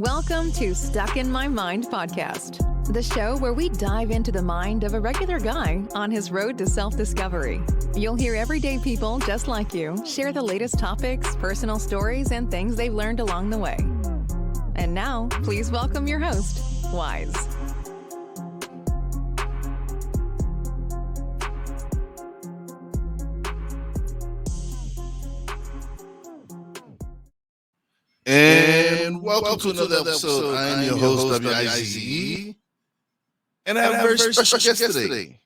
Welcome to Stuck in My Mind podcast, the show where we dive into the mind of a regular guy on his road to self-discovery. You'll hear everyday people just like you share the latest topics, personal stories, and things they've learned along the way. And now, please welcome your host, Wise. And welcome to another episode. I am your host, WIZE. And I have a very special guest today.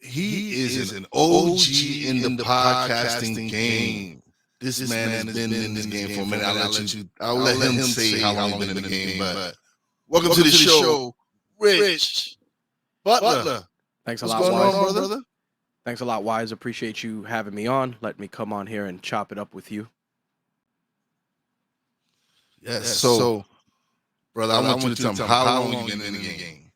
He is an OG in the podcasting game. This man has been in this game for a minute. I'll let him say how long he's been in the game. But welcome to the show, Rich Butler. Thanks a What's lot, going Wise. on, brother? Thanks a lot, Wise. Appreciate you having me on. Let me come on here and chop it up with you. Yes. So, brother, I want you to tell me how long you've been in the game.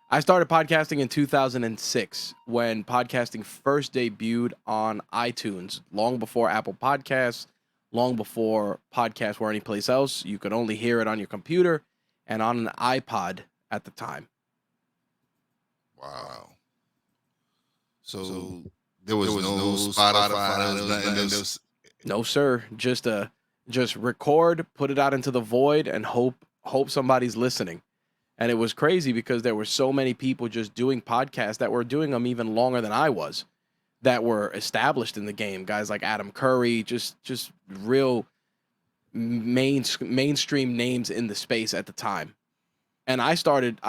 I started podcasting in 2006 when podcasting first debuted on iTunes, long before Apple Podcasts, long before podcasts were anyplace else. You could only hear it on your computer and on an iPod at the time. Wow. So there was no Spotify. No, sir. Just record, put it out into the void, and hope somebody's listening. And it was crazy because there were so many people just doing podcasts that were doing them even longer than I was, that were established in the game. Guys like Adam Curry, just real mainstream names in the space at the time. And I started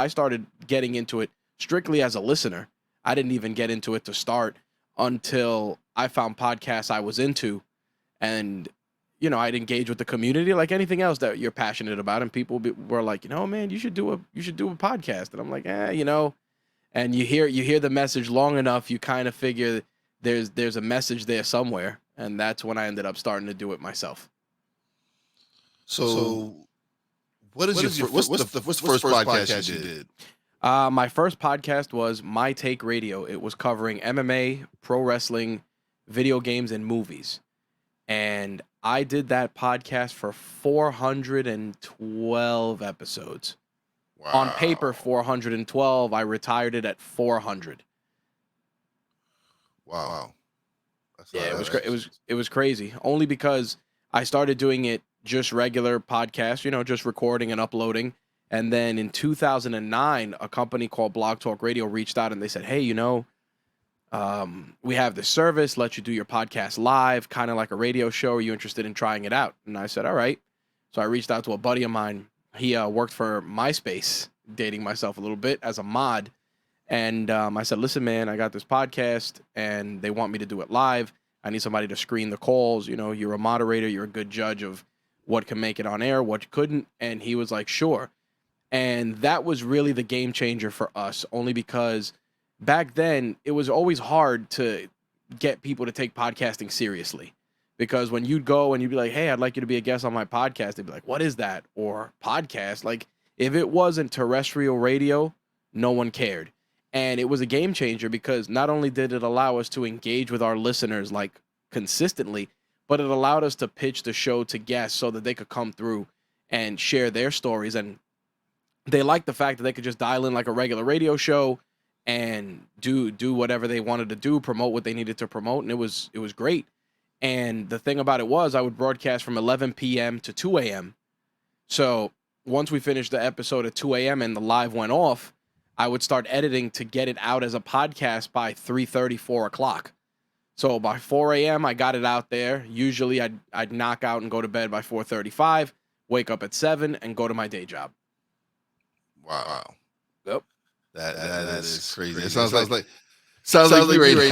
getting into it strictly as a listener. I didn't even get into it to start until I found podcasts I was into, and I'd engage with the community like anything else that you're passionate about, and people were like, man, you should do a podcast, and I'm like, and you hear the message long enough, you kind of figure there's a message there somewhere, and that's when I ended up starting to do it myself. So what's the first podcast you did? My first podcast was My Take Radio. It was covering MMA, pro wrestling, video games, and movies. And I did that podcast for 412 episodes. Wow. On paper, 412. I retired it at 400. Wow. It was crazy. Only because I started doing it just regular podcasts, just recording and uploading. And then in 2009, a company called Blog Talk Radio reached out and they said, hey, we have this service, let you do your podcast live, kind of like a radio show. Are you interested in trying it out? And I said, all right. So I reached out to a buddy of mine. He worked for MySpace, dating myself a little bit, as a mod. And I said, listen, man, I got this podcast and they want me to do it live. I need somebody to screen the calls. You're a moderator. You're a good judge of what can make it on air, what couldn't. And he was like, sure. And that was really the game changer for us, only because back then, it was always hard to get people to take podcasting seriously, because when you'd go and you'd be like, hey, I'd like you to be a guest on my podcast, they'd be like, what is that? Or podcast? Like, if it wasn't terrestrial radio, no one cared. And it was a game changer because not only did it allow us to engage with our listeners like consistently, but it allowed us to pitch the show to guests so that they could come through and share their stories. And they liked the fact that they could just dial in like a regular radio show and do whatever they wanted to do, promote what they needed to promote, and it was great. And the thing about it was, I would broadcast from 11 p.m. to 2 a.m. So once we finished the episode at 2 a.m. and the live went off, I would start editing to get it out as a podcast by 3:30, 4 o'clock. So by 4 a.m., I got it out there. Usually I'd knock out and go to bed by 4:35, wake up at 7, and go to my day job. Wow. Yep. That is crazy. It sounds like me right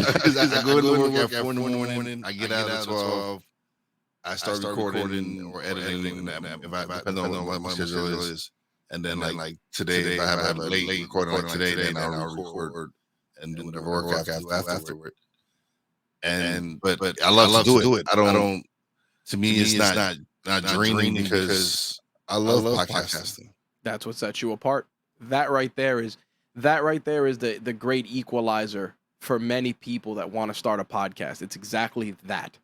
now. I go to work at 4 in the morning. I get out at 12. I start recording or editing if I depends on what my schedule is. And then like today, if I have a late recording like today, then I'll record and do whatever work afterward. But I love to do it. I don't. To me, it's not draining because I love podcasting. That's what sets you apart. That right there is the great equalizer for many people that want to start a podcast. It's exactly that.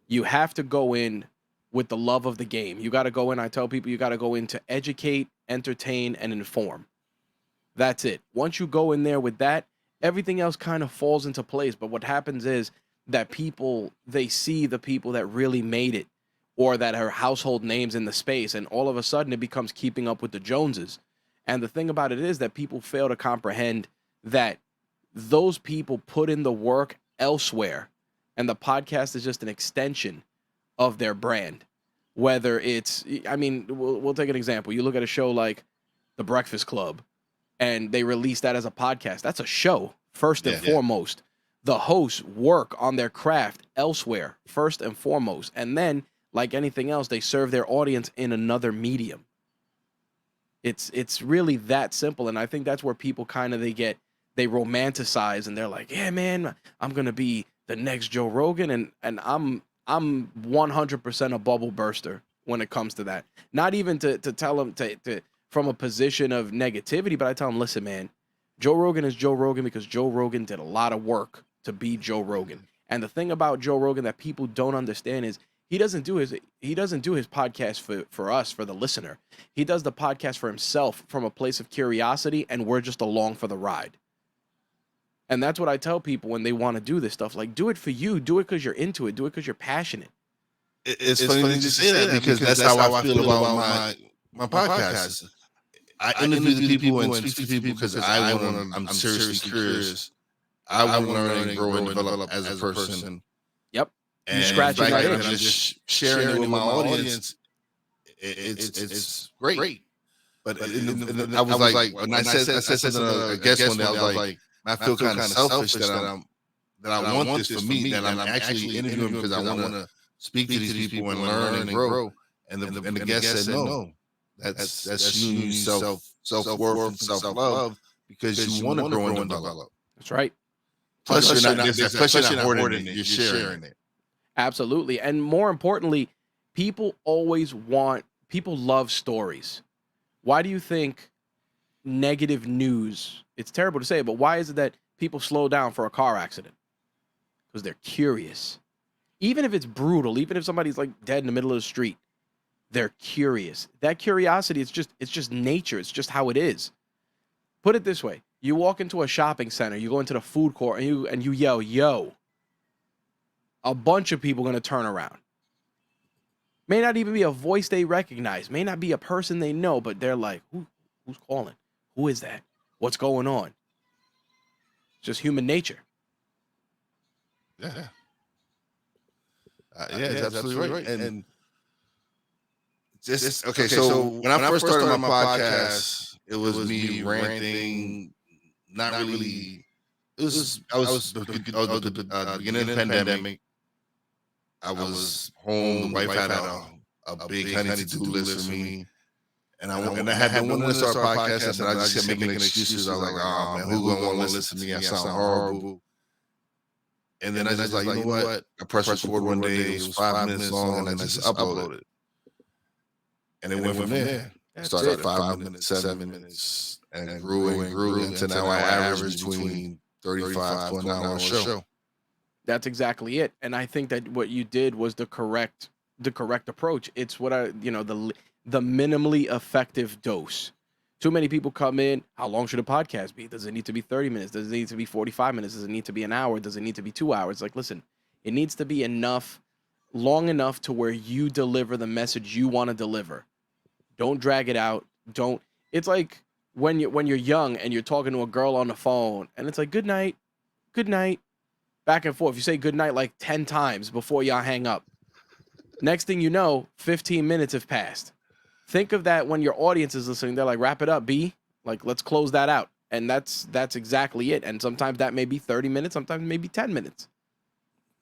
You have to go in with the love of the game. You got to go in. I tell people you got to go in to educate, entertain, and inform. That's it. Once you go in there with that, everything else kind of falls into place. But what happens is that people, they see the people that really made it or that are household names in the space, and all of a sudden it becomes keeping up with the Joneses. And the thing about it is that people fail to comprehend that those people put in the work elsewhere, and the podcast is just an extension of their brand. Whether it's, I mean, we'll take an example. You look at a show like The Breakfast Club, and they release that as a podcast. That's a show, first and foremost. The hosts work on their craft elsewhere, first and foremost. And then, like anything else, they serve their audience in another medium. It's really that simple. And I think that's where people kind of, they romanticize, and they're like, yeah, man, I'm going to be the next Joe Rogan. And I'm 100% a bubble burster when it comes to that. Not even to tell them to from a position of negativity, but I tell them, listen, man, Joe Rogan is Joe Rogan because Joe Rogan did a lot of work to be Joe Rogan. And the thing about Joe Rogan that people don't understand is he doesn't do his podcast for us, for the listener. He does the podcast for himself from a place of curiosity, and we're just along for the ride. And that's what I tell people when they want to do this stuff. Like, do it for you. Do it because you're into it. Do it because you're passionate. It's funny that you say that because that's how I feel about my podcast. I interview the people and speak to people because I'm seriously curious. I want to learn and grow and develop as a person. Yep. And you scratch it right and just sharing it with my audience. It's great. But I was like, when I said something to a guest one day, I was like, I feel kind of selfish that I want this for me, that I'm actually interviewing because I want to speak to these people and learn and grow. And the guest said no. That's you self-worth and self-love because you want to grow and develop. That's right. Plus you're not hoarding it, you're sharing it. Absolutely. And more importantly, people love stories. Why do you think negative news, it's terrible to say, but why is it that people slow down for a car accident? Because they're curious. Even if it's brutal, even if somebody's like dead in the middle of the street, they're curious. That curiosity, it's just nature. It's just how it is. Put it this way. You walk into a shopping center, you go into the food court, and you yell, yo. A bunch of people are going to turn around. May not even be a voice they recognize. May not be a person they know, but they're like, who's calling? Who is that? What's going on? It's just human nature. Yeah. It's absolutely right. And just okay. So when I first started my podcast, it was me ranting. Not really. I was the beginning of the pandemic. I was home. The wife had a big honey-to-do list for me, and I had been wanting to start a podcast, and I just kept making excuses. I was like, "Oh man, who gonna want to listen to me? I sound horrible." And then I just like, you know what? I pressed record one day. It was 5 minutes long, and I just uploaded it. And it went from there. I started 5 minutes, 7 minutes, and grew until now I average between 35 to an hour show. That's exactly it. And I think that what you did was the correct approach. It's what the minimally effective dose. Too many people come in, how long should a podcast be? Does it need to be 30 minutes? Does it need to be 45 minutes? Does it need to be an hour? Does it need to be 2 hours? Like, listen, it needs to be long enough to where you deliver the message you want to deliver. Don't drag it out. It's like when you're young and you're talking to a girl on the phone and it's like, good night, back and forth. You say good night like 10 times before y'all hang up. Next thing you know, 15 minutes have passed. Think of that when your audience is listening. They're like, wrap it up, B. Like, let's close that out. And that's exactly it. And sometimes that may be 30 minutes. Sometimes maybe 10 minutes.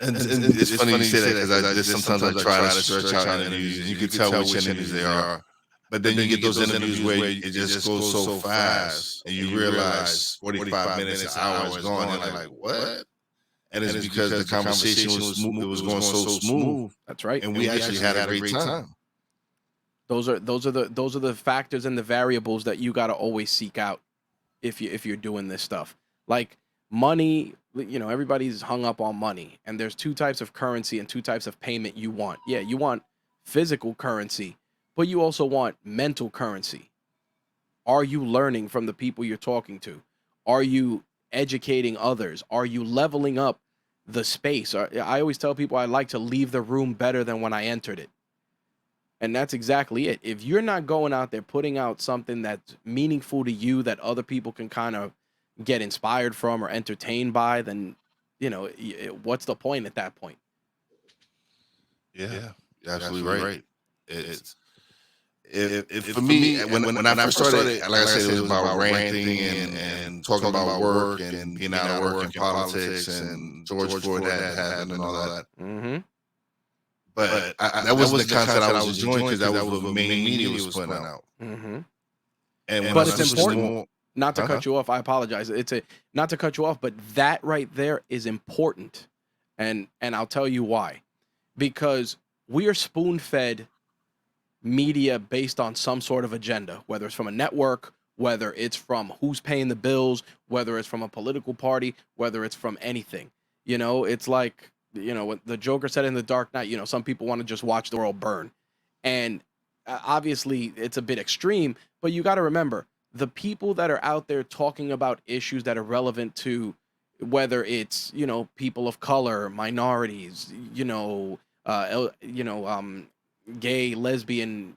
And it's funny you say that because I sometimes I try to stretch out interviews. And you can tell which interviews they are. But then you get those interviews where it just goes so fast. And you realize 45 minutes, an hour is gone. And you're like, what? And it's because the conversation was smooth. It was going so smooth. That's right. And we actually had a great time. Those are the factors and the variables that you got to always seek out if you're doing this stuff. Like money, everybody's hung up on money, and there's two types of currency and two types of payment you want. Yeah, you want physical currency, but you also want mental currency. Are you learning from the people you're talking to? Are you educating others? Are you leveling up the space? I always tell people I like to leave the room better than when I entered it. And that's exactly it. If you're not going out there putting out something that's meaningful to you that other people can kind of get inspired from or entertained by, then, what's the point at that point? Yeah, you're absolutely right. It's if for me when I first started, like I said, it was about ranting and talking about work and being out of work and politics and George Floyd had happened and all that. Mm-hmm. But that wasn't the content I was enjoying because that was what the main media was putting out. Mm-hmm. But it's important. Not to cut you off, I apologize. Not to cut you off, but that right there is important, and I'll tell you why. Because we are spoon-fed media based on some sort of agenda, whether it's from a network, whether it's from who's paying the bills, whether it's from a political party, whether it's from anything. It's like, what the Joker said in The Dark Knight, some people want to just watch the world burn. And obviously it's a bit extreme, but you got to remember, the people that are out there talking about issues that are relevant to whether it's, people of color, minorities, gay, lesbian,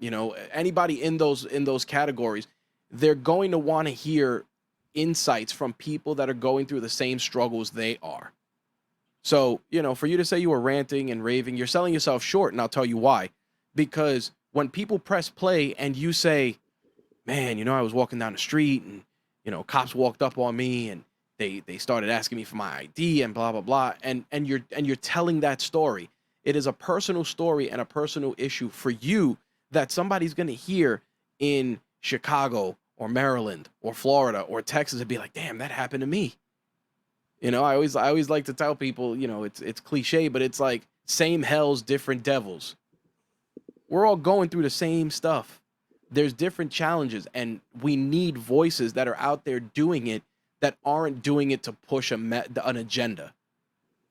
anybody in those categories, they're going to want to hear insights from people that are going through the same struggles they are. So, for you to say you were ranting and raving, you're selling yourself short, and I'll tell you why. Because when people press play and you say, man, I was walking down the street and, cops walked up on me and they started asking me for my ID and blah, blah, blah. And you're telling that story. It is a personal story and a personal issue for you that somebody's going to hear in Chicago or Maryland or Florida or Texas and be like, damn, that happened to me. I always like to tell people, it's cliche, but it's like same hells, different devils. We're all going through the same stuff. There's different challenges, and we need voices that are out there doing it that aren't doing it to push an agenda.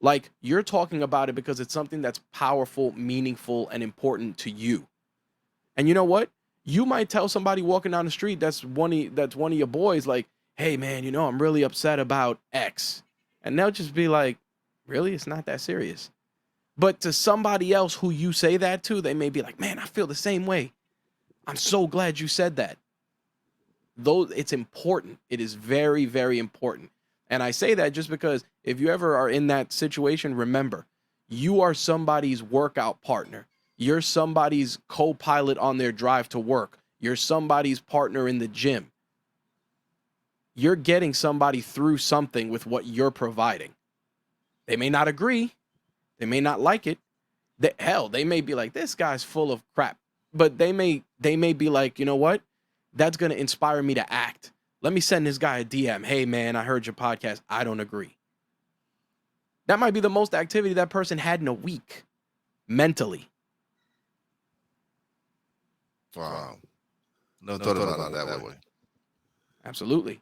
Like, you're talking about it because it's something that's powerful, meaningful, and important to you. And you know what? You might tell somebody walking down the street that's one of your boys, like, hey, man, I'm really upset about X. And they'll just be like, really? It's not that serious. But to somebody else who you say that to, they may be like, man, I feel the same way. I'm so glad you said that. Though it's important. It is very, very important. And I say that just because if you ever are in that situation, remember, you are somebody's workout partner. You're somebody's co-pilot on their drive to work. You're somebody's partner in the gym. You're getting somebody through something with what you're providing. They may not agree. They may not like it. They may be like, this guy's full of crap. But they may be like, you know what? That's going to inspire me to act. Let me send this guy a DM. Hey, man, I heard your podcast. I don't agree. That might be the most activity that person had in a week, mentally. Wow. No thought about it that way. Absolutely.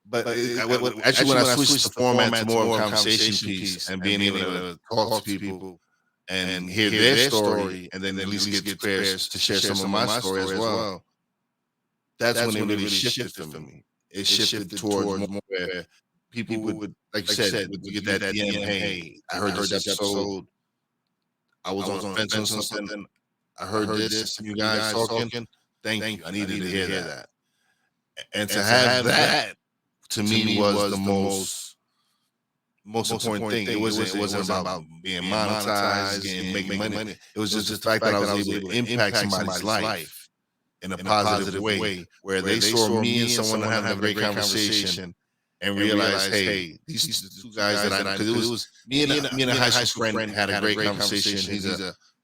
But actually, when I switched the format to more of a conversation piece and being able to talk to people and hear their story and then at least get prepared to share some of my story as well, that's when it really shifted for me. It shifted towards more where people would, like you said, would get that DM, hey, I heard this episode. I was on the fence on something. I heard this from you guys talking. Thank you. I needed to hear that. And to have that, to me, was the most important thing. It wasn't about being monetized and making money. It was just the fact that I was able to impact somebody's life in a positive way, where they saw me and someone having a great conversation and realized, hey, these two guys that because it was me and a high school friend had a great conversation.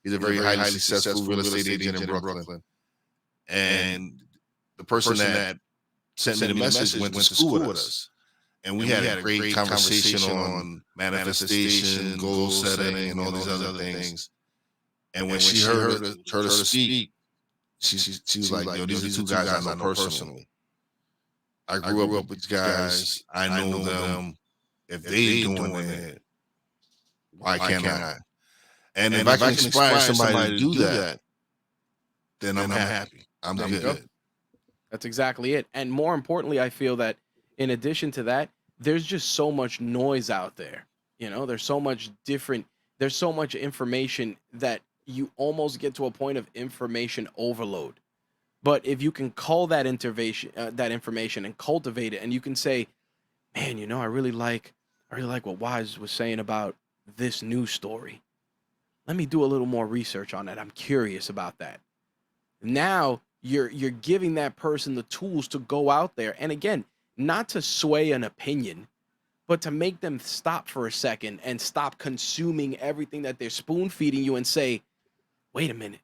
He's a very highly successful real estate agent in Brooklyn, and the person that sent me the message went to school with us. And we had a great conversation on manifestation, goal setting, and all these other things. And when she heard her speak, she was like, yo, these are two guys I know personally. I grew up with these guys. I know them. If they doing it, why can't I? And if I can inspire somebody to do that, then I'm happy. I'm There you good. go. That's exactly it. And more importantly, I feel that in addition to that, there's just so much noise out there. You know, there's so much information that you almost get to a point of information overload. But if you can call that information and cultivate it, and you can say, man, I really like what Wise was saying about this news story. Let me do a little more research on that. I'm curious about that. Now you're giving that person the tools to go out there, and again, not to sway an opinion, but to make them stop for a second and stop consuming everything that they're spoon feeding you and say, wait a minute,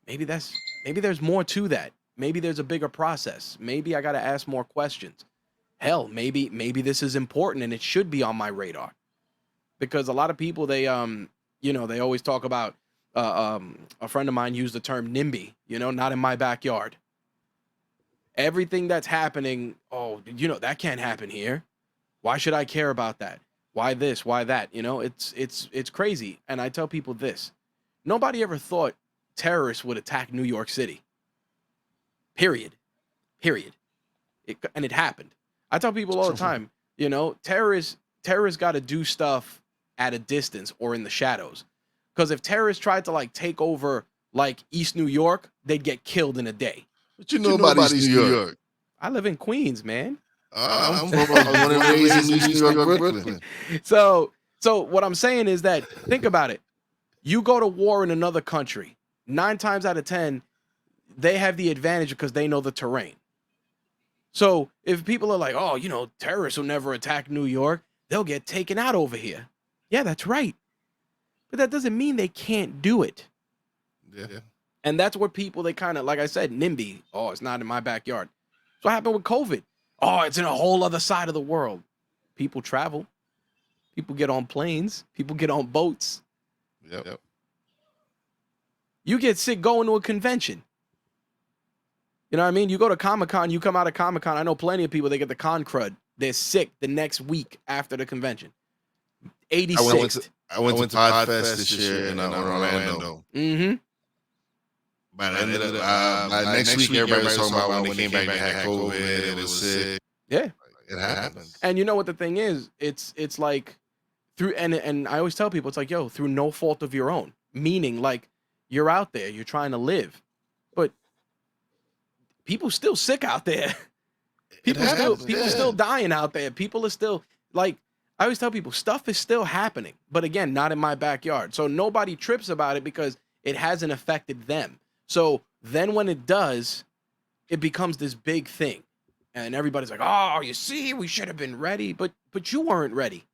maybe there's more to that. Maybe there's a bigger process. Maybe I got to ask more questions. Hell, maybe this is important and it should be on my radar. Because a lot of people, they always talk about, a friend of mine used the term NIMBY, not in my backyard. Everything that's happening, that can't happen here. Why should I care about that? Why this? Why that? It's crazy. And I tell people this: nobody ever thought terrorists would attack New York City. Period. And it happened. I tell people all the time, terrorists got to do stuff at a distance or in the shadows. Because if terrorists tried to take over East New York, they'd get killed in a day. But you know about East New York. I live in Queens, man. I'm born and raised in East New York, Brooklyn. So what I'm saying is that, think about it. You go to war in another country, 9 times out of 10, they have the advantage because they know the terrain. So if people are like, oh, terrorists will never attack New York, they'll get taken out over here. Yeah, that's right. But that doesn't mean they can't do it. Yeah. And that's what people, they kind of, like I said, NIMBY. Oh, it's not in my backyard. That's what happened with COVID. Oh, it's in a whole other side of the world. People travel. People get on planes. People get on boats. Yep. You get sick going to a convention. You know what I mean? You go to Comic-Con, you come out of Comic-Con. I know plenty of people, they get the con crud. They're sick the next week after the convention. 86. I went to Podfest this year in Orlando. Mm-hmm. By next week, everybody was talking about when they came back, they had COVID, it was sick. Yeah. It happened. And you know what the thing is? It's like through, and I always tell people, it's like, through no fault of your own. Meaning, you're out there, you're trying to live. But people still sick out there. People still dying out there. People are still, I always tell people, stuff is still happening. But again, not in my backyard. So nobody trips about it because it hasn't affected them. So then when it does, it becomes this big thing. And everybody's like, oh, you see, we should have been ready. But you weren't ready.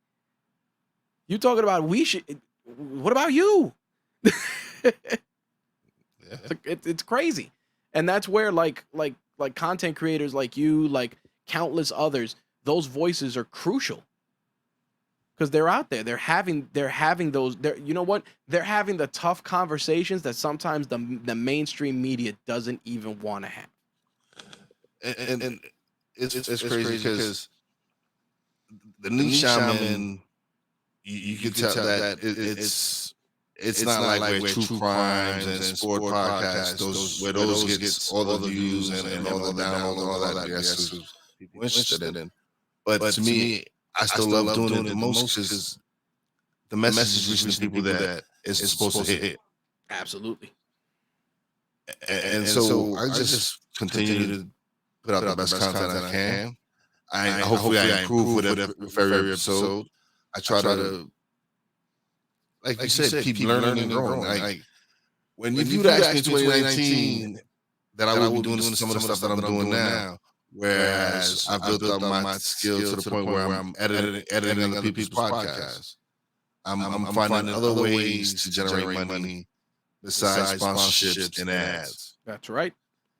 You talking about what about you? It's crazy. And that's where like content creators like you, like countless others, those voices are crucial. Because they're out there, they're having those. You know what? They're having the tough conversations that sometimes the mainstream media doesn't even want to have. And it's crazy because the new shaman, you can tell that it's not like where true crimes and sport podcasts, those gets all the views and all the downloads and all that. Yes, people interested in. But to me, I still love doing it the most because the message is reaching people that it's supposed to hit. Absolutely. And so I just continue to put out the best content I can. Hopefully I improve with every episode. I try to, like you said, keep learning and growing. When you asked me in 2019 that I would be doing some of the stuff that I'm doing now, whereas I built up my skills to the point where I'm editing other people's podcasts. I'm finding other ways to generate money besides sponsorships and ads. That's right.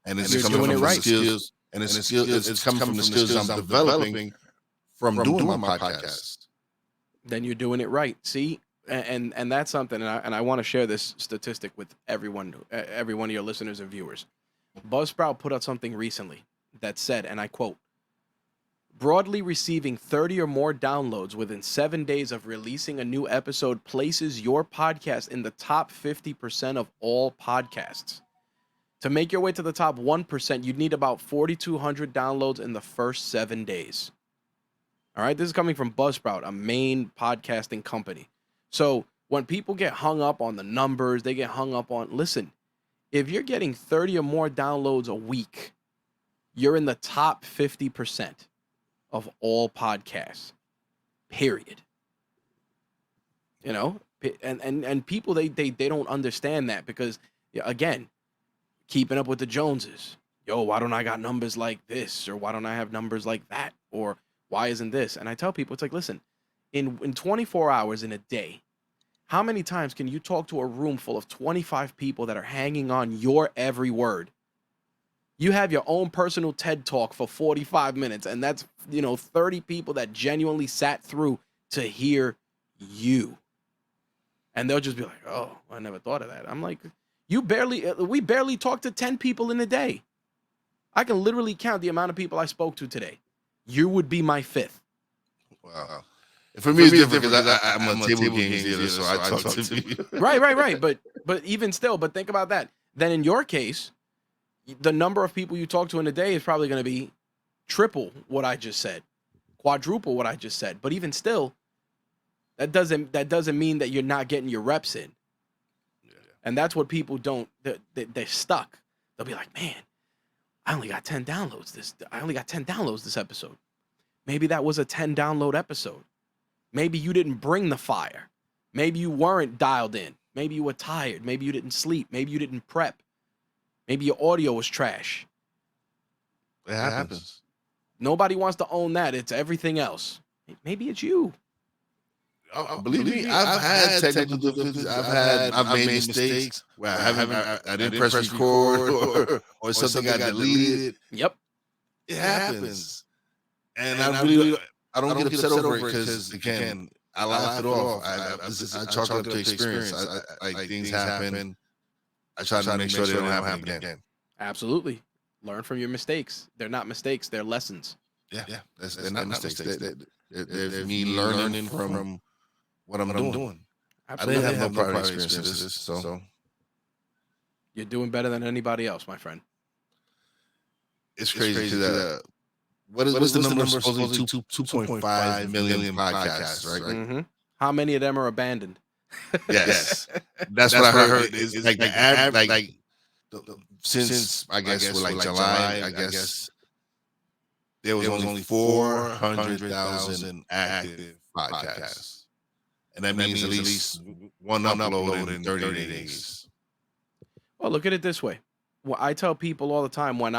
And it's coming from the skills, and it's coming from the skills I'm developing from doing my podcast. Then you're doing it right. See, and that's something. And I want to share this statistic with every one of your listeners and viewers. Buzzsprout put out something recently that said, and I quote, broadly receiving 30 or more downloads within 7 days of releasing a new episode places your podcast in the top 50% of all podcasts. To make your way to the top 1%, you'd need about 4,200 downloads in the first 7 days. All right, this is coming from Buzzsprout, a main podcasting company. So when people get hung up on the numbers, they get hung up on, listen, if you're getting 30 or more downloads a week, you're in the top 50% of all podcasts, period. You know, and people, they don't understand that because, again, keeping up with the Joneses. Yo, why don't I got numbers like this? Or why don't I have numbers like that? Or why isn't this? And I tell people, it's like, listen, in 24 hours in a day, how many times can you talk to a room full of 25 people that are hanging on your every word? You have your own personal TED Talk for 45 minutes, and that's, 30 people that genuinely sat through to hear you. And they'll just be like, oh, I never thought of that. I'm like, we barely talk to 10 people in a day. I can literally count the amount of people I spoke to today. You would be my fifth. Wow. For me, it's different because I'm a table games dealer, so I talk to people. Right. But even still, think about that. Then in your case, the number of people you talk to in a day is probably going to be triple what I just said, quadruple what I just said. But even still, that doesn't mean that you're not getting your reps in. Yeah. And that's what people don't. They're stuck. They'll be like, man, I only got 10 downloads this episode. Maybe that was a 10 download episode. Maybe you didn't bring the fire. Maybe you weren't dialed in. Maybe you were tired. Maybe you didn't sleep. Maybe you didn't prep. Maybe your audio was trash. It happens. Nobody wants to own that. It's everything else. Maybe it's you. Believe me, I've had technical difficulties. I've made mistakes where I didn't press record or something got deleted. Yep. It happens. And I don't get upset over it because, again, I laugh it off. I chalk it up to experience. Like things happen. I try to make sure they don't happen again. Absolutely. Learn from your mistakes. They're not mistakes. They're lessons. Yeah. They're not mistakes. They're me learning from what I'm doing. Absolutely. I didn't have no prior experiences, so you're doing better than anybody else, my friend. It's crazy that what is the number? Supposedly 2.5 million podcasts, right? Mm-hmm. How many of them are abandoned? Yes, that's what I heard. Is like the average, like since I guess July, I guess there was only 400,000 active podcasts, and that means at least one upload in 30 days. Well, look at it this way. Well, I tell people all the time when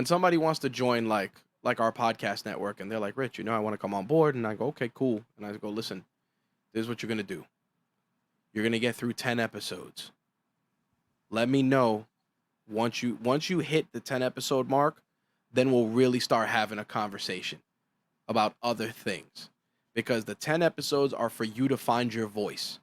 somebody wants to join like our podcast network and they're like, Rich, I want to come on board, and I go, okay, cool, and I go, listen, this is what you're gonna do. You're gonna get through 10 episodes. Let me know once you hit the 10 episode mark, then we'll really start having a conversation about other things, because the 10 episodes are for you to find your voice.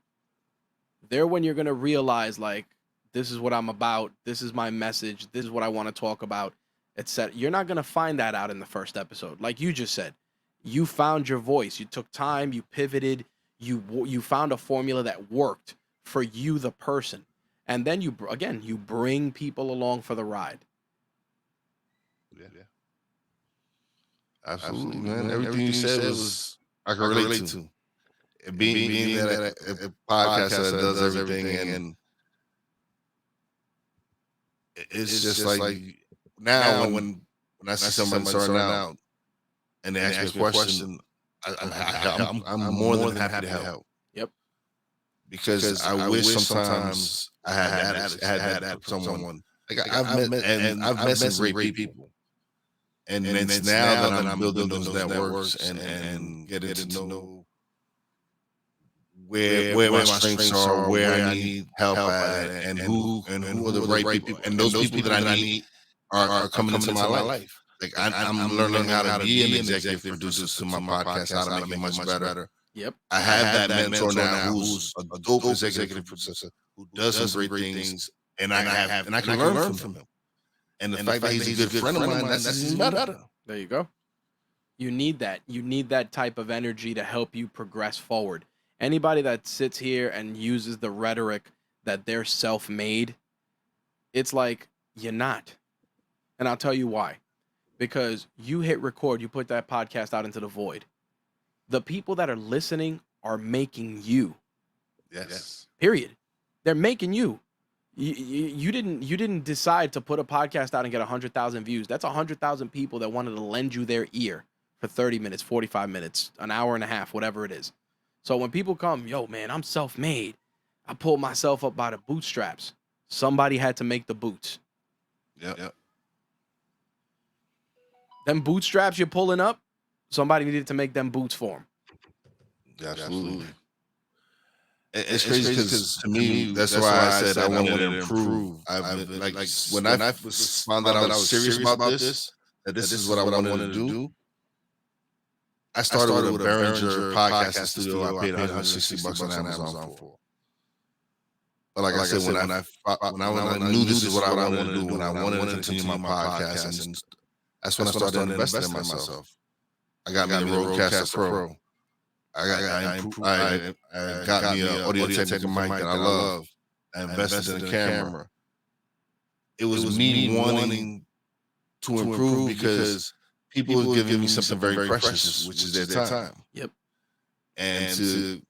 They're when you're gonna realize, like, this is what I'm about, this is my message, this is what I want to talk about, etc. You're not gonna find that out in the first episode. Like you just said, you found your voice. You took time, you pivoted, you found a formula that worked for you, the person. And then you bring people along for the ride. Yeah. Absolutely, man. Everything you said was I can relate to. Being that a podcast that does everything, and it's just like now when I see somebody starting out and they ask me a question, I'm more than happy to help. Yep. Because I wish sometimes I had that from someone. Like I've met some great people, and it's now that I'm building those networks and getting to know where my strengths are, where I need help at, and who are the right people, and those people that I need are coming into my life. Like I'm learning how to be an executive producer to my podcast, how to make it much better. Yep. I have that mentor now who's a dope executive producer who does some great things, and I can learn from him. And the fact that he's a good friend of mine, that's even better. There you go. You need that. You need that type of energy to help you progress forward. Anybody that sits here and uses the rhetoric that they're self-made, It's like, you're not. And I'll tell you why. Because you hit record, you put that podcast out into the void. The people that are listening are making you. Yes. Period. They're making you. You didn't decide to put a podcast out and get 100,000 views. That's 100,000 people that wanted to lend you their ear for 30 minutes, 45 minutes, an hour and a half, whatever it is. So when people come, yo, man, I'm self-made. I pulled myself up by the bootstraps. Somebody had to make the boots. Yep. Them bootstraps you're pulling up, somebody needed to make them boots for them. Yeah, absolutely. It's crazy because to me, that's why I said I wanted to improve. I've been, like when I found that I was serious about this, that this is what I wanted to do. I started with a Behringer podcast studio. I paid $160 on Amazon for. But like I said, when I knew this is what I wanted to do, when I wanted to continue my podcast, and that's when I started investing in myself. I got me a Rodecaster Pro. I got me an audio technical mic that I love. I invested in a camera. It was me wanting to improve because people were giving me something very precious, which is their time. Yep. And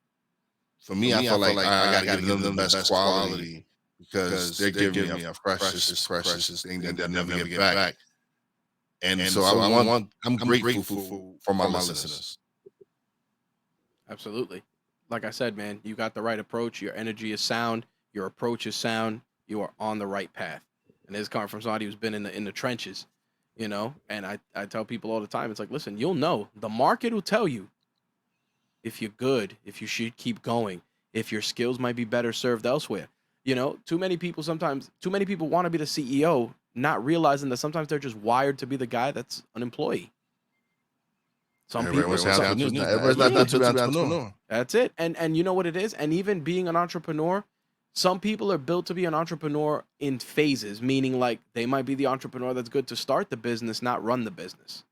for me, I felt like I got to give them the best quality because they're giving me a precious thing that they'll never get back. And so I'm grateful for my listeners. Absolutely. Like I said, man, you got the right approach. Your energy is sound. Your approach is sound. You are on the right path. And this is coming from somebody who's been in the trenches, you know? And I tell people all the time, it's like, listen, you'll know. The market will tell you if you're good, if you should keep going, if your skills might be better served elsewhere. You know, too many people want to be the CEO, not realizing that sometimes they're just wired to be the guy that's an employee. Everybody's not to be entrepreneur. That's it. And you know what it is? And even being an entrepreneur, some people are built to be an entrepreneur in phases, meaning like they might be the entrepreneur that's good to start the business, not run the business.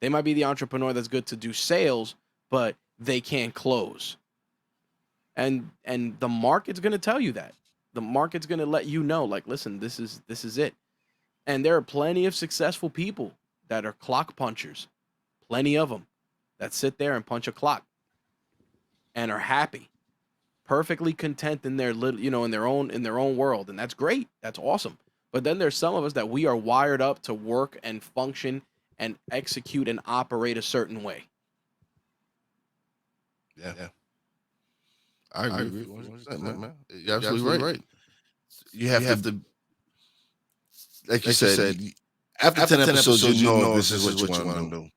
They might be the entrepreneur that's good to do sales, but they can't close. And the market's going to tell you that. The market's going to let you know, like, listen, this is it. And there are plenty of successful people that are clock punchers. Plenty of them that sit there and punch a clock and are happy, perfectly content in their little, in their own world. And that's great. That's awesome. But then there's some of us that we are wired up to work and function and execute and operate a certain way. Yeah. I agree. Man. You're absolutely right. You have to, like you said, after 10 episodes, you know this is what you want to do.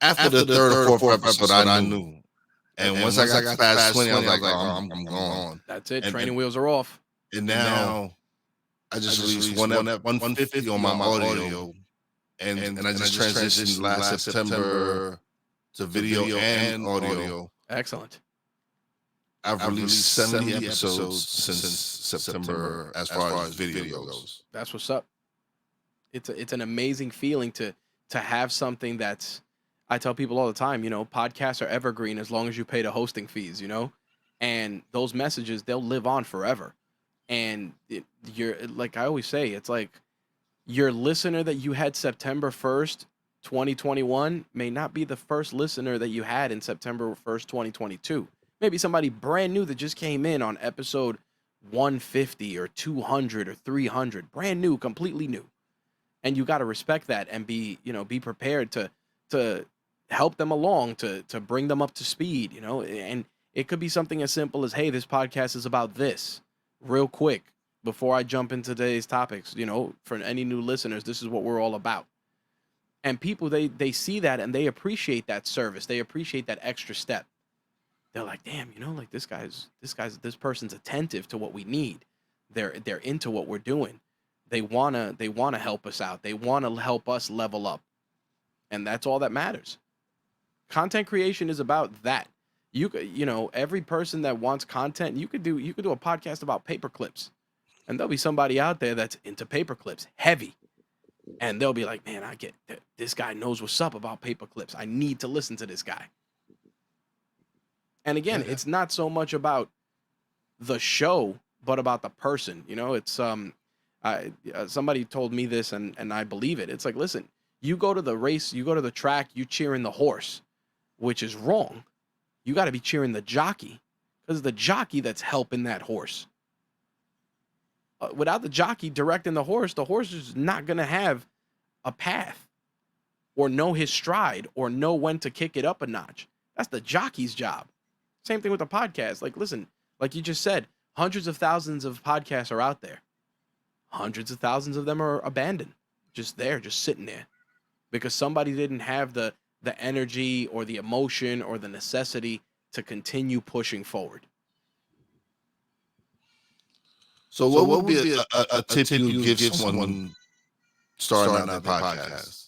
After the third or fourth episode, I knew. And once I got past 20, I was like, I'm gone. That's it. Training wheels are off. And now I just released 150 on my audio. And I just transitioned last September to video and audio. Excellent. I've released 70 episodes since September as far as video goes. That's what's up. It's an amazing feeling to have something that's, I tell people all the time, podcasts are evergreen as long as you pay the hosting fees, and those messages, they'll live on forever. And you're, like I always say, it's like your listener that you had September 1st, 2021 may not be the first listener that you had in September 1st, 2022. Maybe somebody brand new that just came in on episode 150 or 200 or 300, brand new, completely new. And you got to respect that and be prepared to help them along, to bring them up to speed, and it could be something as simple as, hey, this podcast is about this. Real quick, before I jump into today's topics, for any new listeners, this is what we're all about. And people, they see that and they appreciate that service. They appreciate that extra step. They're like, damn, like this person's attentive to what we need. They're into what we're doing. They wanna help us out. They wanna help us level up. And that's all that matters. Content creation is about that. Every person that wants content, you could do a podcast about paper clips. And there'll be somebody out there that's into paper clips, heavy. And they'll be like, man, I get that. This guy knows what's up about paper clips. I need to listen to this guy. And again, it's not so much about the show, but about the person. You know, it's somebody told me this, and I believe it. It's like, listen, you go to the race, you go to the track, you cheering the horse, which is wrong. You got to be cheering the jockey, because the jockey that's helping that horse. Without the jockey directing the horse is not going to have a path or know his stride or know when to kick it up a notch. That's the jockey's job. Same thing with the podcast. Like, listen, like you just said, hundreds of thousands of podcasts are out there. Hundreds of thousands of them are abandoned, just there, just sitting there, because somebody didn't have the energy or the emotion or the necessity to continue pushing forward. So what would be a tip you give someone starting out their podcast?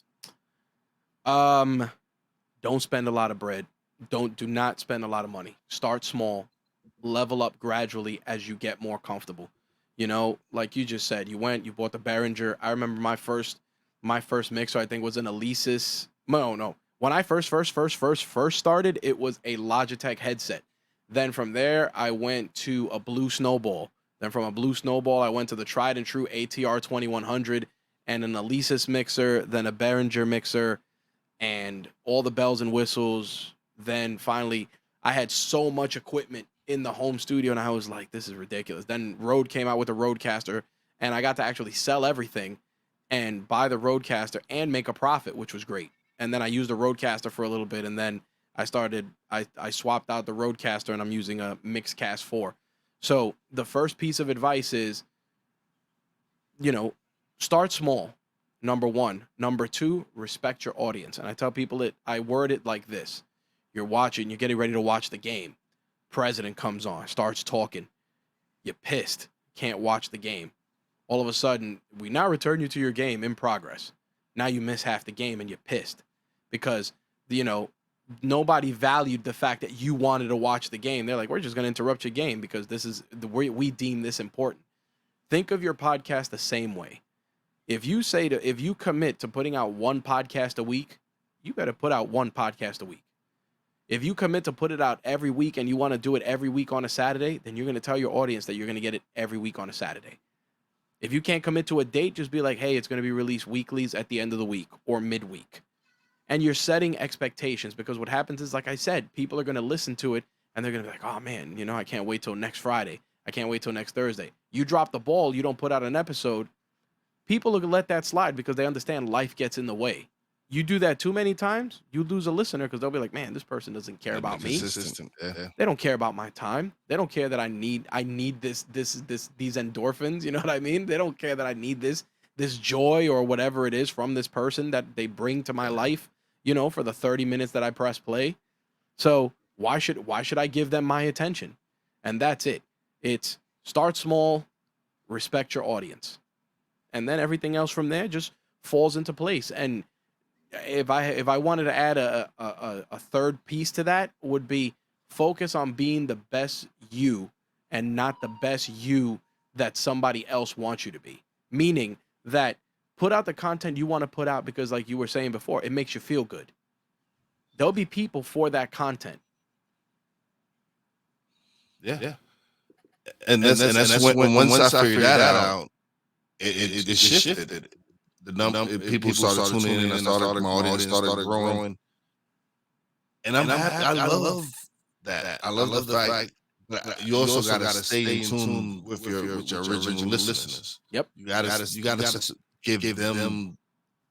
Don't spend a lot of bread. Do not spend a lot of money. Start small, level up gradually as you get more comfortable. You know, like you just said, you bought the Behringer. I remember my first mixer, I think, was an Alesis. No. When I first started, it was a Logitech headset. Then from there, I went to a Blue Snowball. Then from a Blue Snowball, I went to the tried and true ATR 2100 and an Alesis mixer, then a Behringer mixer, and all the bells and whistles. Then finally, I had so much equipment in the home studio, and I was like, this is ridiculous. Then Rode came out with a Rodecaster, and I got to actually sell everything and buy the Rodecaster and make a profit, which was great. And then I used the Rodecaster for a little bit, and then I swapped out the Rodecaster, and I'm using a Mixcast 4. So the first piece of advice is, you know, start small, number one. Number two, respect your audience. And I tell people I word it like this. You're watching, you're getting ready to watch the game. President comes on, starts talking. You're pissed, can't watch the game. All of a sudden, we now return you to your game in progress. Now you miss half the game and you're pissed because, you know, nobody valued the fact that you wanted to watch the game. They're like, we're just going to interrupt your game because this is we deem this important. Think of your podcast the same way. If you commit to putting out one podcast a week, you got to put out one podcast a week. If you commit to put it out every week and you want to do it every week on a Saturday, then you're going to tell your audience that you're going to get it every week on a Saturday. If you can't commit to a date, just be like, hey, it's going to be released weeklies at the end of the week or midweek. And you're setting expectations, because what happens is, like I said, people are going to listen to it and they're going to be like, oh man, you know, I can't wait till next Friday. I can't wait till next Thursday. You drop the ball, you don't put out an episode. People are going to let that slide because they understand life gets in the way. You do that too many times, you lose a listener because they'll be like, man, this person doesn't care about me. Yeah. They don't care about my time. They don't care that I need these endorphins. You know what I mean? They don't care that I need this joy or whatever it is from this person that they bring to my life, you know, for the 30 minutes that I press play. So why should I give them my attention? And that's it. It's start small, respect your audience. And then everything else from there just falls into place. And if I wanted to add a third piece to that, would be focus on being the best you and not the best you that somebody else wants you to be. Meaning that put out the content you want to put out because, like you were saying before, it makes you feel good. There'll be people for that content. Yeah. And that's when once I figured that out, it shifted. The number people started tuning in, and my audience started growing. And I love that. I love the fact that you also got to stay in tune with your original listeners. Yep. You got to give them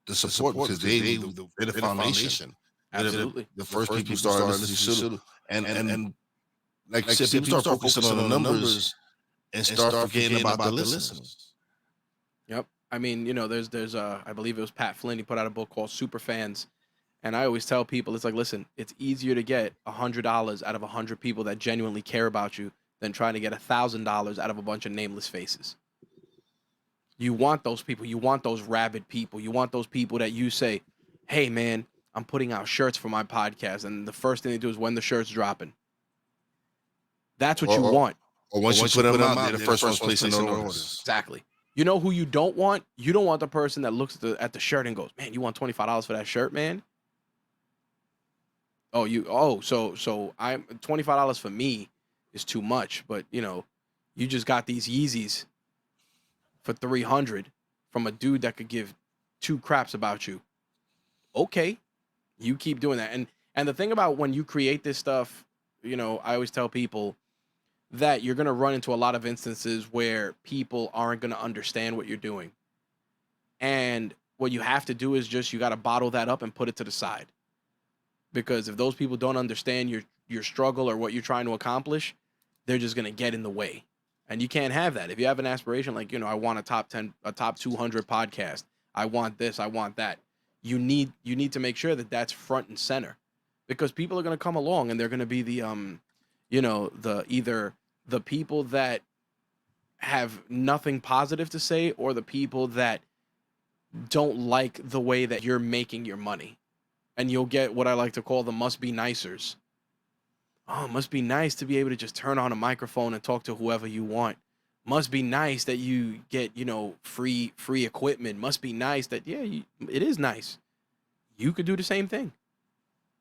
the support because they're the foundation. Absolutely. The first people started listening to, and like you said, people start focusing on the numbers and start forgetting about the listeners. Yep. I mean, you know, there's I believe it was Pat Flynn. He put out a book called Super Fans, and I always tell people, it's like, listen, it's easier to get $100 out of 100 people that genuinely care about you than trying to get $1,000 out of a bunch of nameless faces. You want those people. You want those rabid people. You want those people that you say, hey man, I'm putting out shirts for my podcast, and the first thing they do is when the shirt's dropping. That's what you want. Or once you put them out, they're the first ones placing their orders. Exactly. You know who you don't want? You don't want the person that looks at the shirt and goes, man, you want $25 for that shirt, man? So I'm $25 for me is too much, but you know, You just got these Yeezys for $300 from a dude that could give two craps about you. Okay, you keep doing that. And the thing about when you create this stuff, you know, I always tell people that you're going to run into a lot of instances where people aren't going to understand what you're doing. And what you have to do is just, you got to bottle that up and put it to the side. Because if those people don't understand your struggle or what you're trying to accomplish, they're just going to get in the way. And you can't have that. If you have an aspiration like, you know, I want a top 200 podcast, I want this, I want that. You need to make sure that that's front and center, because people are going to come along and they're going to be the you know, either the people that have nothing positive to say, or the people that don't like the way that you're making your money. And you'll get what I like to call the must be nicers. Oh, it must be nice to be able to just turn on a microphone and talk to whoever you want. Must be nice that you get, you know, free equipment. Must be nice that, yeah, it is nice. You could do the same thing.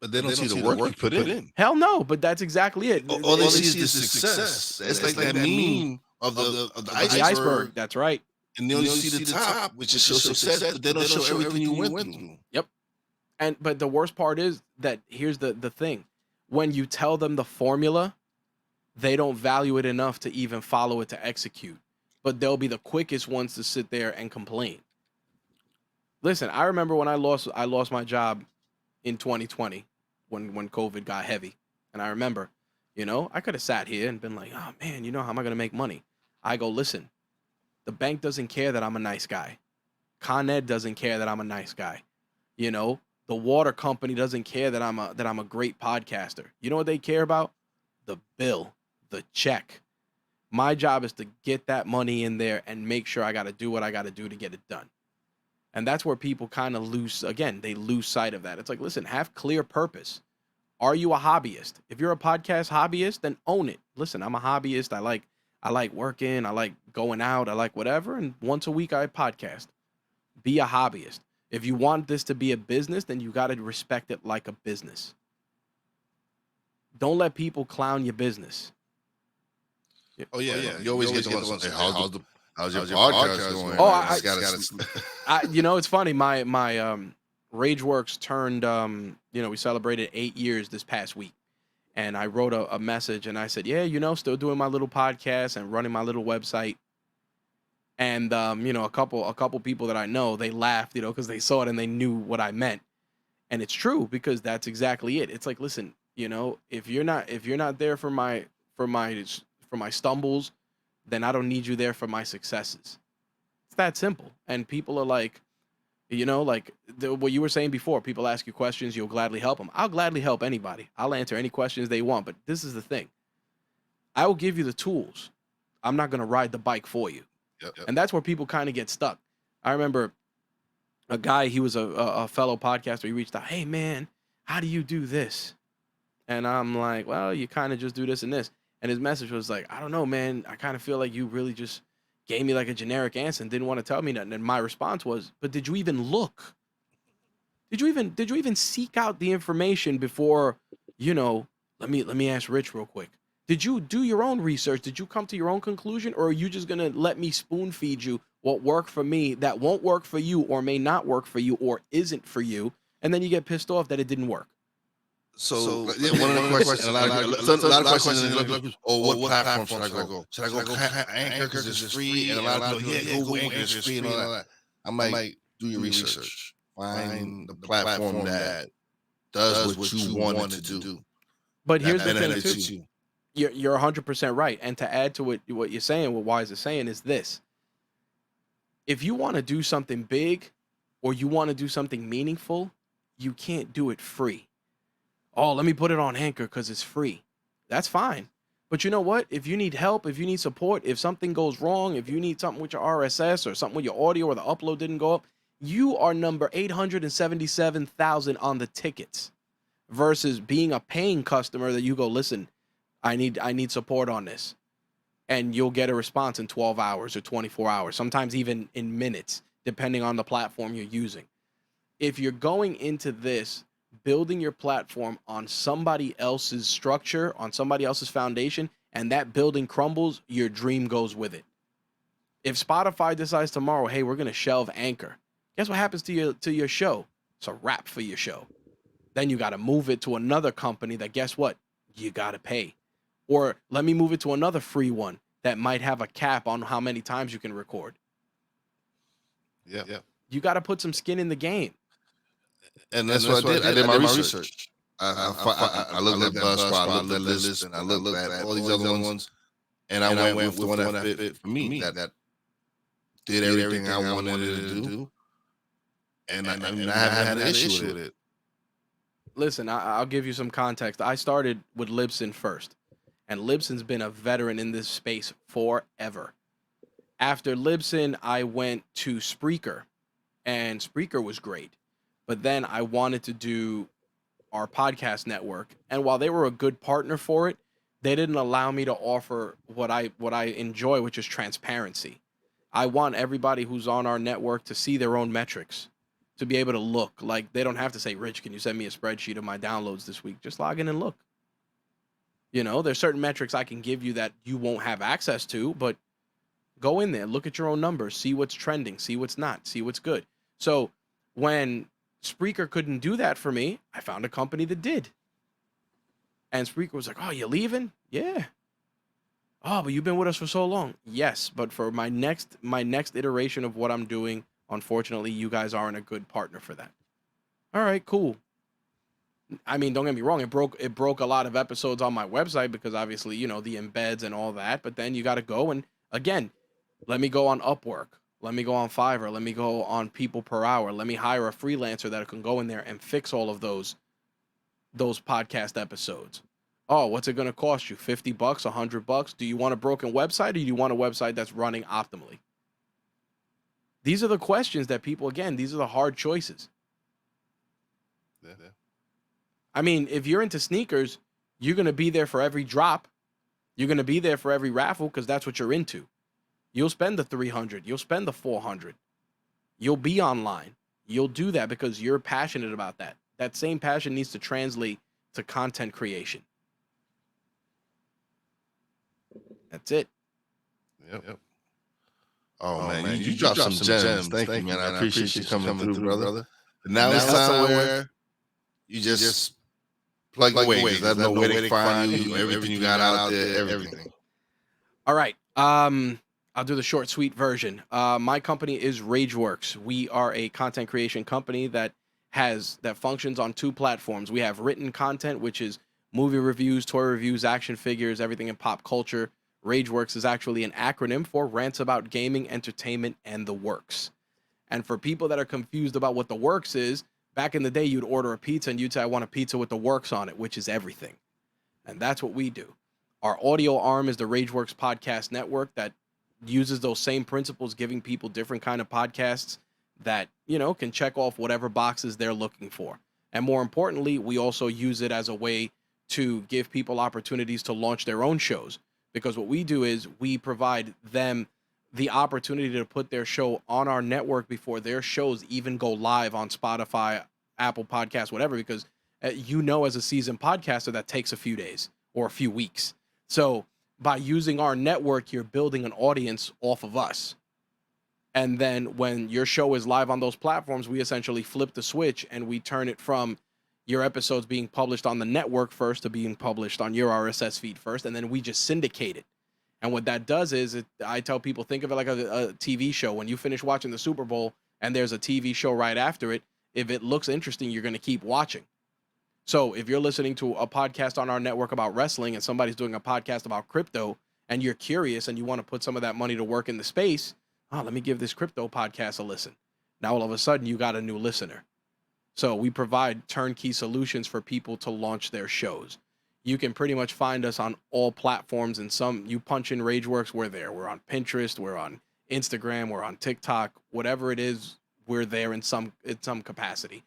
But they don't see the work you put in. Hell no, but that's exactly it. All they see is the success. It's like that meme of the iceberg. That's right. And they only see the top, which is show success, but they don't show everything you went through. Yep. But the worst part is that here's the thing. When you tell them the formula, they don't value it enough to even follow it to execute. But they'll be the quickest ones to sit there and complain. Listen, I remember when I lost my job in 2020 when COVID got heavy. And I remember, you know, I could have sat here and been like, oh man, you know, how am I going to make money? I go, listen, the bank doesn't care that I'm a nice guy. Con Ed doesn't care that I'm a nice guy. You know, the water company doesn't care that I'm a great podcaster. You know what they care about? The bill, the check. My job is to get that money in there and make sure I got to do what I got to do to get it done. And that's where people kind of lose sight of that. It's like, listen, have clear purpose. Are you a hobbyist? If you're a podcast hobbyist, then own it. Listen, I'm a hobbyist. I like working. I like going out. I like whatever. And once a week I podcast. Be a hobbyist. If you want this to be a business, then you got to respect it like a business. Don't let people clown your business. Oh yeah. You always get the ones that say, how's your podcast going? Oh, you know, it's funny. My Rageworks turned, you know, we celebrated 8 years this past week. And I wrote a message and I said, yeah, you know, still doing my little podcast and running my little website. And, you know, a couple people that I know, they laughed, you know, because they saw it and they knew what I meant. And it's true, because that's exactly it. It's like, listen, you know, if you're not there for my stumbles, then I don't need you there for my successes. It's that simple. And people are like, you know, like what you were saying before, people ask you questions, you'll gladly help them. I'll gladly help anybody. I'll answer any questions they want. But this is the thing. I will give you the tools. I'm not going to ride the bike for you. Yep. And that's where people kind of get stuck. I remember a guy, he was a fellow podcaster. He reached out, hey, man, how do you do this? And I'm like, well, you kind of just do this and this. And his message was like, I don't know, man. I kind of feel like you really just gave me like a generic answer and didn't want to tell me nothing. And my response was, but did you even look? Did you even seek out the information before, you know, let me ask Rich real quick. Did you do your own research? Did you come to your own conclusion? Or are you just going to let me spoon feed you what worked for me that won't work for you or may not work for you or isn't for you? And then you get pissed off that it didn't work. So one of the questions, a lot of questions, what platform should I go? Should I go Anchor because it's free? And a lot of people, go Anchor, it's free and all that. I'm like, do your research. Find the platform that does what you want it to do. But here's the thing, too. You're 100% right. And to add to what you're saying, what Wise is saying is this. If you want to do something big or you want to do something meaningful, you can't do it free. Oh, let me put it on Anchor because it's free. That's fine. But you know what? If you need help, if you need support, if something goes wrong, if you need something with your RSS or something with your audio or the upload didn't go up, you are number 877,000 on the tickets versus being a paying customer that you go, listen, I need support on this. And you'll get a response in 12 hours or 24 hours, sometimes even in minutes, depending on the platform you're using. If you're going into this, building your platform on somebody else's structure, on somebody else's foundation, and that building crumbles, your dream goes with it. If Spotify decides tomorrow, hey, we're going to shelve Anchor, guess what happens to your show? It's a wrap for your show. Then you got to move it to another company that, guess what? You got to pay. Or let me move it to another free one that might have a cap on how many times you can record. Yeah. You got to put some skin in the game. And that's what I did. I did my research. I looked at Buzzsprout, I looked at Lisp, and I looked at all these other ones, and I went with the one that fit for me, that did everything I wanted it to do, and I haven't had an issue with it. Listen, I'll give you some context. I started with Libsyn first, and Libsyn's been a veteran in this space forever. After Libsyn, I went to Spreaker, and Spreaker was great. But then I wanted to do our podcast network, and while they were a good partner for it, they didn't allow me to offer what I enjoy, which is transparency. I want everybody who's on our network to see their own metrics, to be able to look. Like, they don't have to say, Rich, can you send me a spreadsheet of my downloads this week? Just log in and look. You know, there's certain metrics I can give you that you won't have access to, but go in there, look at your own numbers, see what's trending, see what's not, see what's good. So when Spreaker couldn't do that for me, I found a company that did. And Spreaker was like, oh, you're leaving? Yeah. Oh, but you've been with us for so long. Yes, but for my next iteration of what I'm doing, unfortunately, you guys aren't a good partner for that. All right, cool. I mean, don't get me wrong, it broke a lot of episodes on my website because obviously, you know, the embeds and all that, but then you got to go and, again, let me go on Upwork. Let me go on Fiverr. Let me go on People Per Hour. Let me hire a freelancer that can go in there and fix all of those podcast episodes. Oh, what's it going to cost you? $50, $100? Do you want a broken website, or do you want a website that's running optimally? These are the questions that people, again, these are the hard choices. Yeah. I mean, if you're into sneakers, you're going to be there for every drop. You're going to be there for every raffle because that's what you're into. You'll spend the $300. You'll spend the $400. You'll be online. You'll do that because you're passionate about that. That same passion needs to translate to content creation. That's it. Yep. Oh man, you dropped some gems. Thank you, man. I appreciate you coming through, brother. And now it's time where you just plug away. There's no way to find you. Everything you got out there, everything. All right. I'll do the short, sweet version. My company is Rageworks. We are a content creation company that functions on two platforms. We have written content, which is movie reviews, toy reviews, action figures, everything in pop culture. Rageworks is actually an acronym for Rants About Gaming, Entertainment, and the Works. And for people that are confused about what the Works is, back in the day, you'd order a pizza and you'd say, I want a pizza with the Works on it, which is everything. And that's what we do. Our audio arm is the Rageworks Podcast Network that uses those same principles, giving people different kind of podcasts that, you know, can check off whatever boxes they're looking for. And more importantly, we also use it as a way to give people opportunities to launch their own shows. Because what we do is we provide them the opportunity to put their show on our network before their shows even go live on Spotify, Apple Podcasts, whatever, because you know, as a seasoned podcaster, that takes a few days or a few weeks. So by using our network, you're building an audience off of us. And then when your show is live on those platforms, we essentially flip the switch and we turn it from your episodes being published on the network first to being published on your RSS feed first, and then we just syndicate it. And what that does is, I tell people, think of it like a TV show. When you finish watching the Super Bowl and there's a TV show right after it, if it looks interesting, you're going to keep watching. So if you're listening to a podcast on our network about wrestling and somebody's doing a podcast about crypto and you're curious and you want to put some of that money to work in the space, let me give this crypto podcast a listen. Now all of a sudden you got a new listener. So we provide turnkey solutions for people to launch their shows. You can pretty much find us on all platforms, and you punch in Rageworks, we're there. We're on Pinterest, we're on Instagram, we're on TikTok, whatever it is, we're there in some capacity.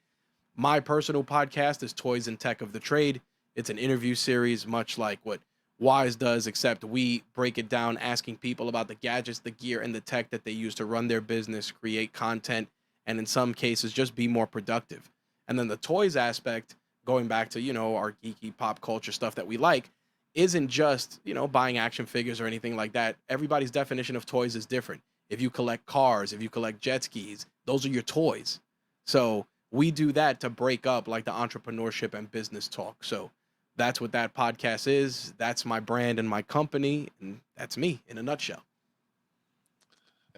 My personal podcast is Toys and Tech of the Trade. It's an interview series, much like what Wise does, except we break it down, asking people about the gadgets, the gear, and the tech that they use to run their business, create content, and in some cases, just be more productive. And then the toys aspect, going back to, you know, our geeky pop culture stuff that we like, isn't just, buying action figures or anything like that. Everybody's definition of toys is different. If you collect cars, if you collect jet skis, those are your toys. So we do that to break up like the entrepreneurship and business talk. So that's what that podcast is. That's my brand and my company. And that's me in a nutshell.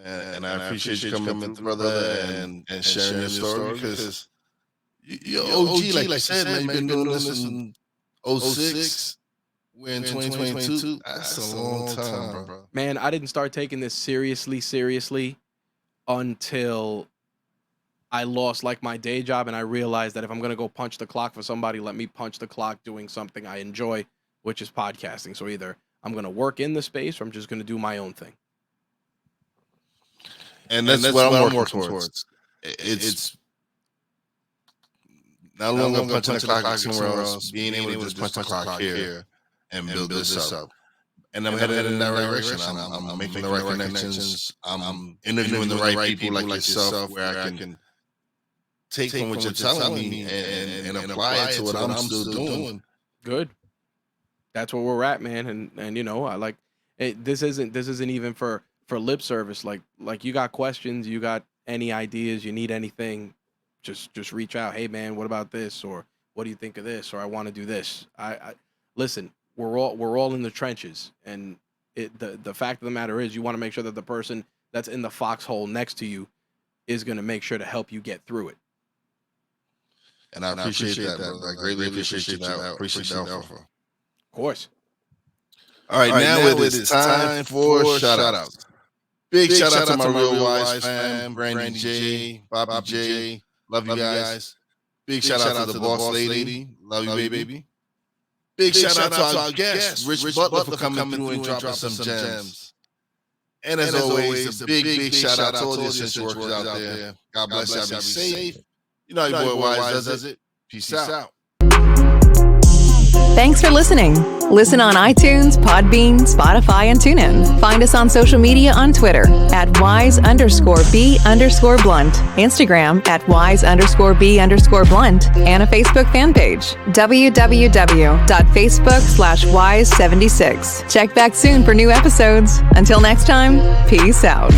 And I appreciate you coming through, brother, and sharing your story, because you're OG, like you said, man. You've been doing this in 06. We're in 2022. That's a long time, bro. Man, I didn't start taking this seriously until I lost like my day job, and I realized that if I'm going to go punch the clock for somebody, let me punch the clock doing something I enjoy, which is podcasting. So either I'm going to work in the space or I'm just going to do my own thing. And that's what I'm working towards. It's not only punching the clock somewhere else, being able to just punch the clock here and build this up. And I'm headed in that direction. I'm making the right connections. I'm interviewing the right people like yourself, where I can take from what you're telling me and apply it to what I'm still doing. Good. That's where we're at, man. And I like it. This isn't even for lip service. Like you got questions, you got any ideas, you need anything, just reach out. Hey man, what about this? Or what do you think of this? Or I want to do this. I listen, we're all in the trenches, and the fact of the matter is you want to make sure that the person that's in the foxhole next to you is going to make sure to help you get through it. And I appreciate that, brother. I greatly appreciate that. I appreciate that offer. Of course. All right, now it is time for shout-outs. Big shout out to my Real Wise fam, Brandy J, Bobby J. Love you guys. Big shout out to the boss lady. Love you, baby. Big shout out to our guest, Rich Butler, for coming through and dropping some gems. And as always, a big shout out to all the essential workers out there. God bless y'all. Be safe. You know how your boy Wise does it. Peace out. Thanks for listening. Listen on iTunes, Podbean, Spotify, and TuneIn. Find us on social media on Twitter at @wise_b_blunt, Instagram at @wise_b_blunt, and a Facebook fan page, www.facebook.com/wise76. Check back soon for new episodes. Until next time, peace out.